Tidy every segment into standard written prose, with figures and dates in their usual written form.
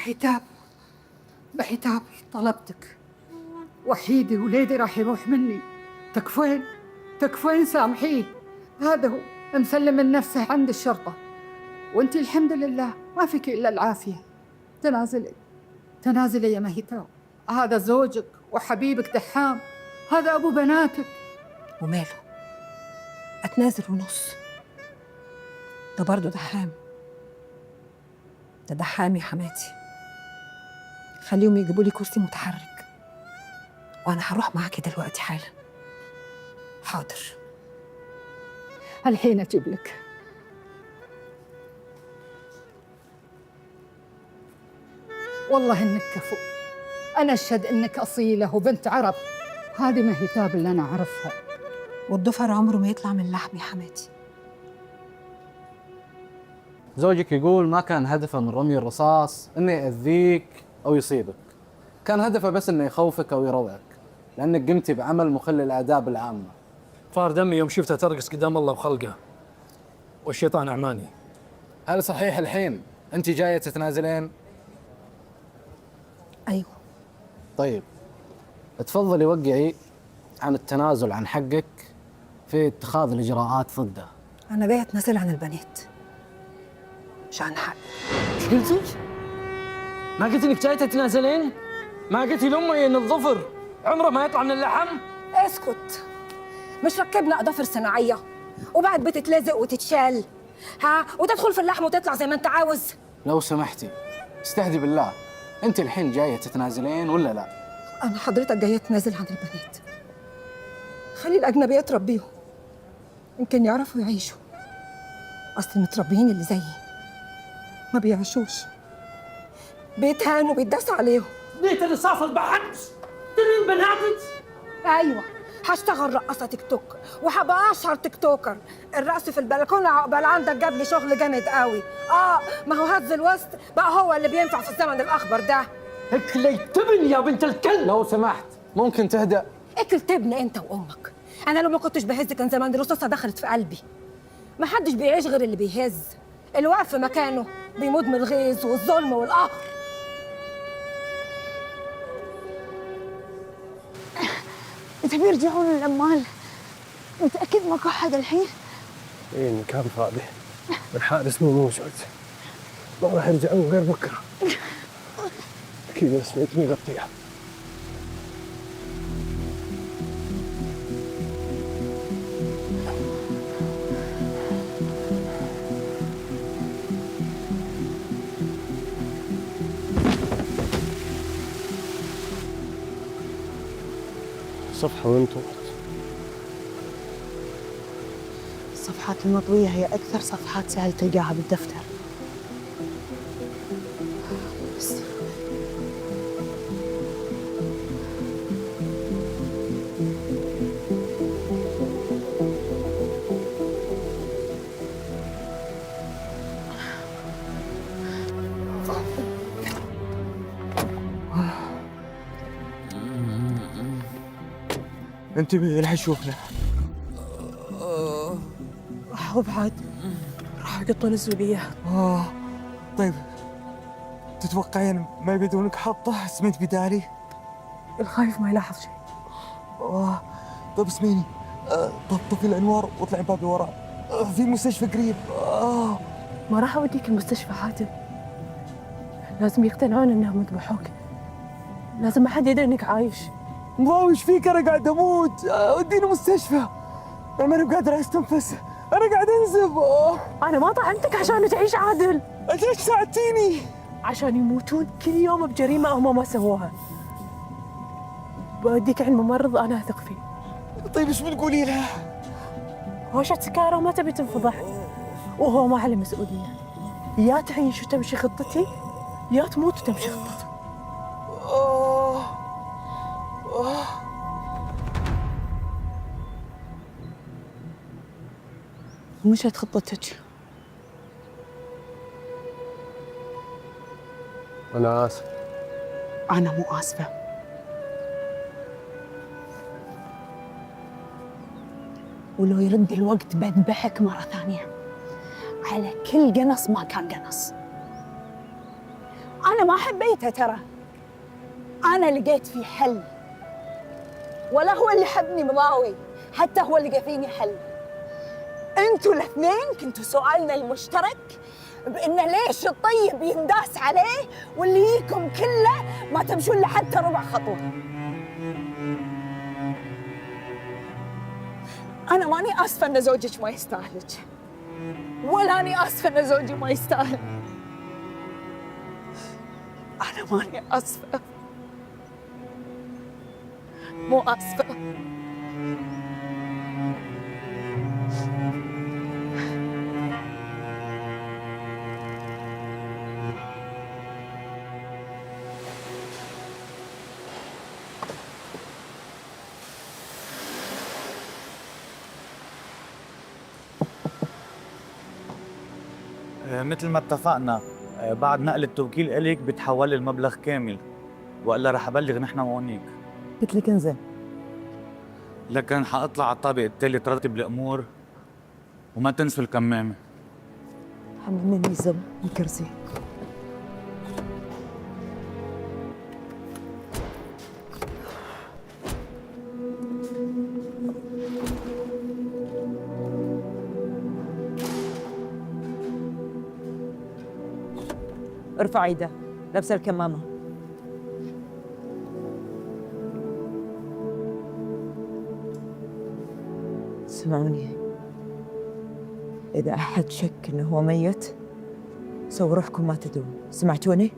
مهتاب، مهتاب طلبتك وحيدي وليدي راح يروح مني. تكفين تكفين سامحيه، هذا هو مسلم من نفسه عند الشرطة، وانت الحمد لله ما فيك إلا العافية. تنازلي تنازلي يا مهتاب، هذا زوجك وحبيبك دحام، هذا أبو بناتك. وماله؟ أتنازل ونص؟ ده برضه دحام، ده دحام يا حماتي. خليهم يجيبوا لي كرسي متحرك وأنا هروح معاكي دلوقتي حالا. حاضر. الحين أجيب لك. والله إنك كفو، أنا أشهد إنك أصيلة وبنت عرب. هذه مهتاب اللي أنا أعرفها. والضفر عمره ما يطلع من لحم يا حماتي. زوجك يقول ما كان هدفه من رمي الرصاص انه يأذيك او يصيبك، كان هدفه بس انه يخوفك او يروعك، لانك قمتي بعمل مخل للآداب العامة. فار دمي يوم شفتها ترقص قدام الله وخلقه، والشيطان أعماني. هل صحيح الحين انت جاية تتنازلين؟ أيوه. طيب تفضلي وقعي عن التنازل عن حقك في اتخاذ الإجراءات ضده. أنا جاية أتنازل عن البنات، مش عن حق. ايش قلتي؟ ما قلت انك جاي تتنازلين؟ ما قلتي لامي ان الظفر عمره ما يطلع من اللحم؟ اسكت، مش ركبنا أظافر صناعية وبعد بتتلزق وتتشال، ها، وتدخل في اللحم وتطلع زي ما أنت عاوز؟ لو سمحتي استهدي بالله، انت الحين جاية تتنازلين ولا لا؟ أنا حضرتك جاية أتنازل عن البنات. خلي الأجنبية تربيهم، يمكن يعرفوا يعيشوا. أصل المتربيين اللي زيي ما بيعيشوش، بيتهانوا وبيتداس عليهم. ليه الرصاص البحث؟ ترين بناتك؟ أيوة، هشتغل رقاصة تيك توك وهبقى أشهر تيك توكر. الرقص في البلكونة عقبال عندك جاب لي شغل جامد قوي. ما هو هز الوسط بقى هو اللي بينفع في الزمن الأخضر ده. اكلي تبن يا بنت الكلب. لو سمحت ممكن تهدأ؟ اكل تبن أنت وأمك. أنا لو ما كنتش بهز كان زمان الرصاصة دخلت في قلبي. ما حدش بيعيش غير اللي بيهز، اللي واقف في مكانه بيموت من الغيظ والظلم والقهر. إذا بيرجعون العمال متأكد ماكو أحد الحين؟ إيه المكان فاضي والحارس مو موجود، ما راح يرجعون غير بكرة. أكيد السويت مغطيها. صفحة وانطوت. الصفحات المطوية هي أكثر صفحات سهل تلقاها بالدفتر. بس انتبه لا يشوفنا. وبعد راح يقطون الزولية. طيب تتوقعين ما يبدونك حاطة اسمنت بدالي؟ الخايف ما يلاحظ شيء. طيب اسمعيني، طفي الانوار واطلعي باب الوراء، في مستشفى قريب. ما راح أوديك المستشفى حاتم، لازم يقتنعون إنهم ذبحوك، لازم ما حد يدري إنك عايش. مضاوش فيك، انا قاعد اموت، وديني مستشفى، انا ماني بقادر استنفس، انا قاعد انزف. أنا ما طعنتك عشان تعيش عادل، ليش ساعدتيني؟ عشان يموتون كل يوم بجريمة هم ما سووها. بوديك عند ممرض أنا أثق فيه. طيب ايش بتقولي له؟ هوشة سكارة وما تبي تنفضح، وهو ما عليه مسؤولية. يا تعيش وتمشي خطتي، يا تموت وتمشي خطته. مشت خطتك. انا اسف. أنا مو آسفة. ولو يرد الوقت بذبحك مرة ثانية على كل قنص ما كان قنص. أنا أنا ما حبيته ترى، أنا لقيت فيه حل، ولا هو اللي حبني مضاوي، حتى هو لقى فيني حل. أنتوا الاثنين كنتوا سؤالنا المشترك بإنه ليش الطيب ينداس عليه واللي يجيكم كله ما تمشون له حتى ربع خطوة. أنا ماني آسفة إن زوجك ما يستاهلك، ولا أني آسفة إن زوجي ما يستاهل. أنا ماني آسفة، مو آسفة. مثل ما اتفقنا، بعد نقل التوكيل إليك بتحول لي المبلغ كامل، والا رح ابلغ نحن وهونيك. قلت لك انزل. لكن حاطلع على الطابق التالي ترتب الامور، وما تنسوا الكمامه. حملني زم الكرسي. ارفع ايده، لابسه الكمامه. اسمعوني، اذا احد شك انه هو ميت سووا روحكم ما تدرون، سمعتوني؟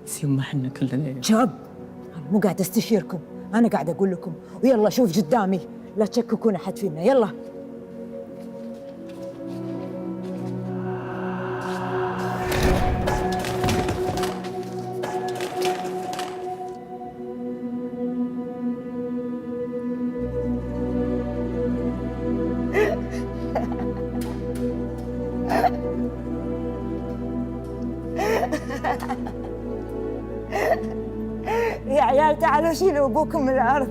بس يما احنا كلنا شاب، انا مو قاعده استشيركم، انا قاعده اقول لكم، ويلا شوف قدامي، لا تشككون احد فينا. يلا يا عيال تعالوا شيلوا ابوكم من الارض.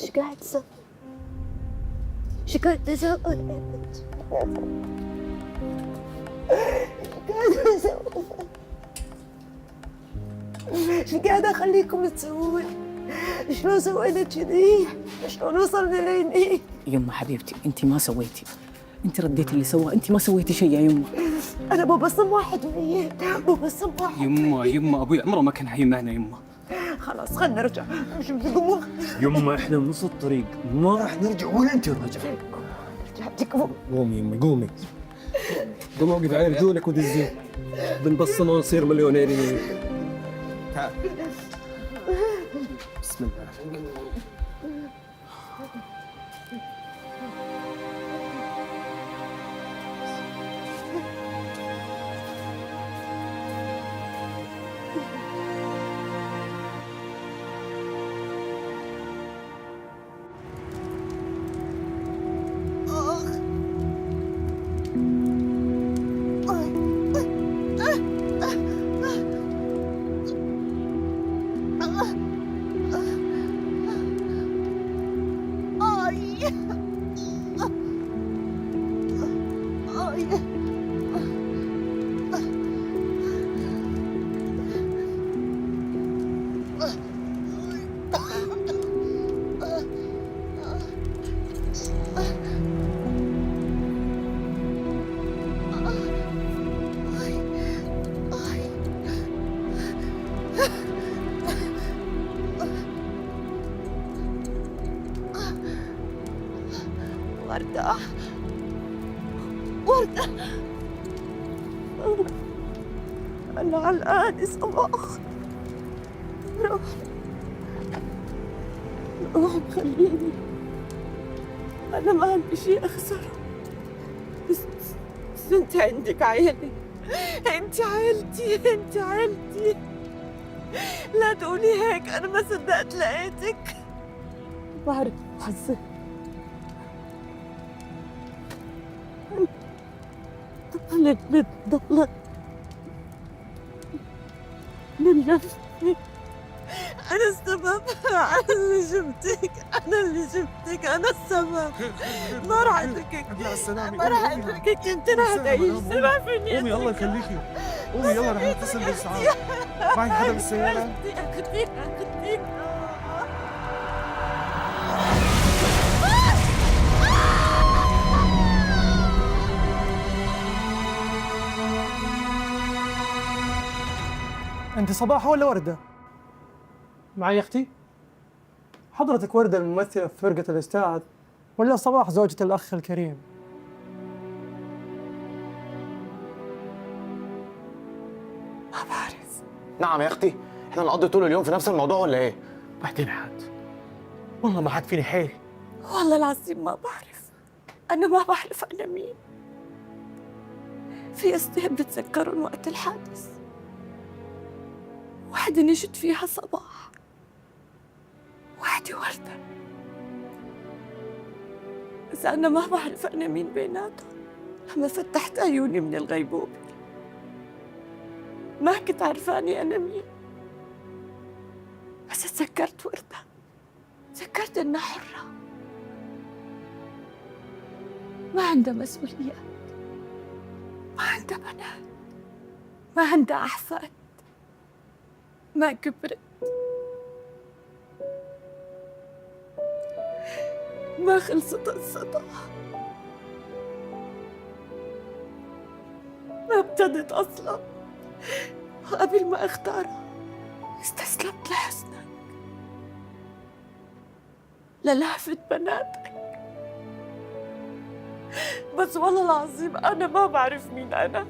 ايش قاعد تسوي؟ ايش قاعد تسوي؟ ايش قاعدة اخليكم تسوون؟ شلون سوينا كذي؟ شلون وصلنا لهني؟ يما حبيبتي انت ما سويتي، انت رديتي اللي سواه، انت ما سويتي شيء يا يما. انا مو بصم واحد ميت، مو بصم واحد. يما ابوي عمره ما كان حي معنا يما. خلاص خلنا نرجع، مش بتقوموا؟ يما احنا بنص الطريق، ما راح نرجع ولا انت راجع. رجعتكم. قومي يما قومي. قومي اوقف على رجولك ودزين. بنبصم ونصير مليونيرين. تعال. بسم الله. وردة وردة، أنا الآن صباح. روح روح خليني، أنا ما عندي شيء أخسره، بس أنت عندك عيلي، أنت عيلتي، أنت عيلتي. لا تقولي هيك، أنا ما صدقت لقيتك. بعرف حظك، ضلت بتضلك من نفسي. أنا السبب، أنا اللي جبتك، أنا السبب. ما راح أتركك، ما راح أتركك، أنت راح تعيش سبب فيني. قومي الله يخليكي، قومي يلا رح نتصل بالإسعاف. معك حدا بالسيارة؟ أختي أنت صباح ولا وردة؟ معي أختي؟ حضرتك وردة الممثلة في فرقة الأستاذ ولا صباح زوجة الأخ الكريم؟ ما بعرف. نعم يا اختي، احنا نقضي طول اليوم في نفس الموضوع ولا ايه؟ بعدين عاد والله ما حد فيني حيل. والله العظيم ما بعرف، أنا ما بعرف أنا مين. في أصدقاء بتذكرهم وقت الحادث، وحدة نجت فيها صباح، وحدة وردة. إذا أنا ما بعرف أنا مين بيناتهم، لما فتحت عيوني من الغيبوبة ما كنت عرفاني أنا مين. بس تذكرت وردة، تذكرت إنها حرة، ما عندها مسؤوليات، ما عندها بنات، ما عندها أحفاد، ما كبرت، ما خلصت قصتها، ما ابتدت أصلا. وقبل ما أختارها استسلمت لحسنك، للهفة بناتك. بس والله العظيم أنا ما بعرف مين أنا،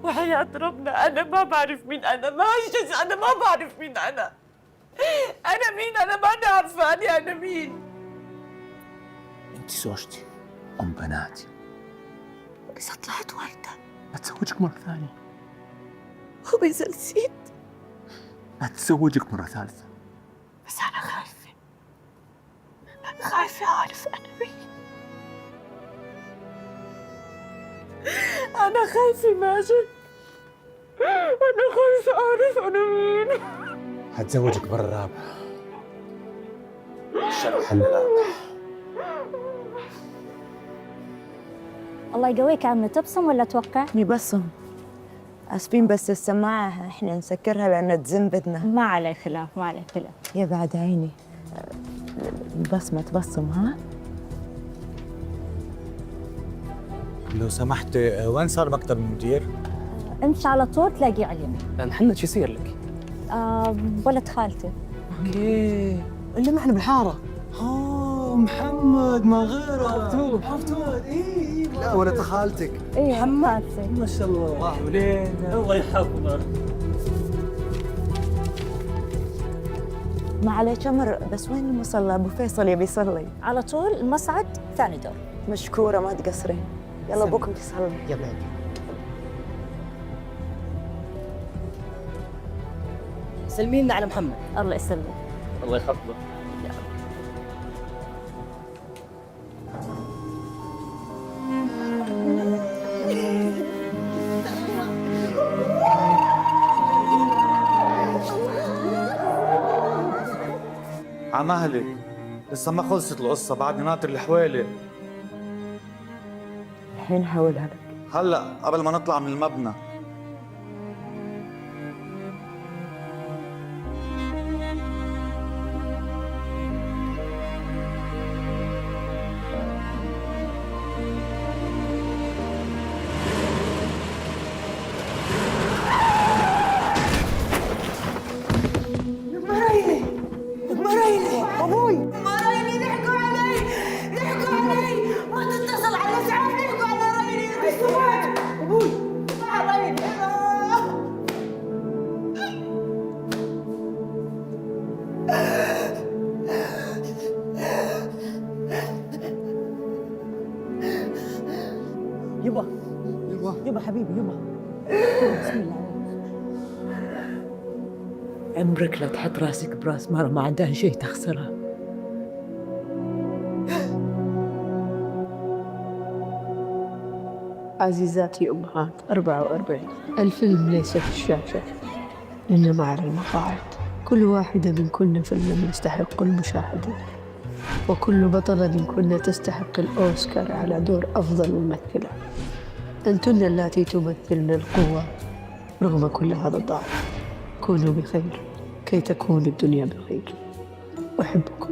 وحياة ربنا أنا ما بعرف مين أنا، ما أنجز، أنا ما بعرف مين أنا. أنا مين؟ أنا ماني عارفاني أنا مين. انت زوجتي ام بناتي، إذا طلعت وردة اتزوجك مرة ثانية، وإذا نسيت اتزوجك مرة ثالثة. بس أنا خايفة، خايفة أعرف أنا مين. أنا خايفة ماجد، أنا خايفة أعرف أنا مين. هتزوجك مرة رابعة، الشرح الرابع. الله يقويك عمي، تبصم ولا توقع؟ بصم. اسفين بس السماعة احنا نسكرها لأن تزن بدنا. ما عليه خلاف، ما عليه خلاف. يا بعد عيني، البصمة تبصم ها؟ لو سمحت، وين صار مكتب المدير؟ امشي على طول تلاقيه على اليمين. محمد شو يصير لك؟ ولد خالتي. اوكي، اللي ما احنا بالحارة. محمد ما غيره. حفتوه. اي لا ولد خالتك. ايه خالتي. ما شاء الله. الله ولينا. الله يحفظك. ما عليه شمر، بس وين المصلى؟ ابو فيصل يبي يصلي. على طول المصعد ثاني دور. مشكورة ما تقصرين. يلا ابوكم تصلي. يلا سلمي لنا على محمد. الله يسلمك. الله يحفظه. عمهلك لسه ما خلصت القصة، بعدني ناطر الحوالي. الحين حولها لك. هلا قبل ما نطلع من المبنى. يبا حبيبي يبا، بسم الله. عمرك لا تحط راسك براس مرة ما عندها شيء تخسرها. عزيزاتي أمهات 44 الفيلم ليس في الشاشة إنما على المقاعد. كل واحدة منكن فيلم يستحق المشاهدة، وكل بطلة منكن تستحق الأوسكار على دور أفضل ممثلة. أنتن اللاتي تمثلن القوة رغم كل هذا الضعف. كونوا بخير كي تكون الدنيا بخير. أحبكم.